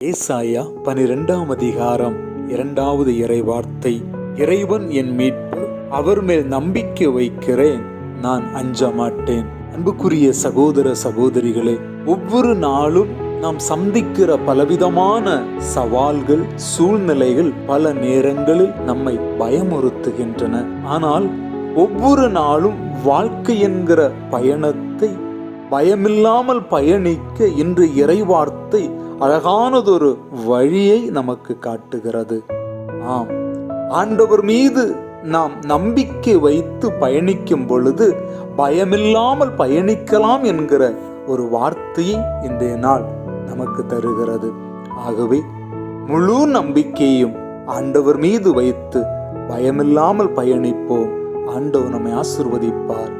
ஏசாயா 12ஆம் அதிகாரம் 2வது இறைவார்த்தை. இறைவன் என் மீட்பு, அவர் மேல் நம்பிக்கை வைக்கிறேன், நான் அஞ்ச மாட்டேன். அன்புக்குரிய சகோதர சகோதரிகளே, ஒவ்வொரு நாளும் நாம் சந்திக்கிற பலவிதமான சவால்கள், சூழ்நிலைகள் பல நேரங்களில் நம்மை பயமுறுத்துகின்றன. ஆனால் ஒவ்வொரு நாளும் வாழ்க்கை என்கிற பயணத்தை பயமில்லாமல் பயணிக்க இன்று இறைவார்த்தை அழகானதொரு வழியை நமக்கு காட்டுகிறது. ஆம், ஆண்டவர் மீது நாம் நம்பிக்கை வைத்து பயணிக்கும் பொழுது பயமில்லாமல் பயணிக்கலாம் என்கிற ஒரு வார்த்தையை இன்றைய நாள் நமக்கு தருகிறது. ஆகவே முழு நம்பிக்கையும் ஆண்டவர் மீது வைத்து பயமில்லாமல் பயணிப்போம். ஆண்டவர் நம்மை ஆசீர்வதிப்பார்.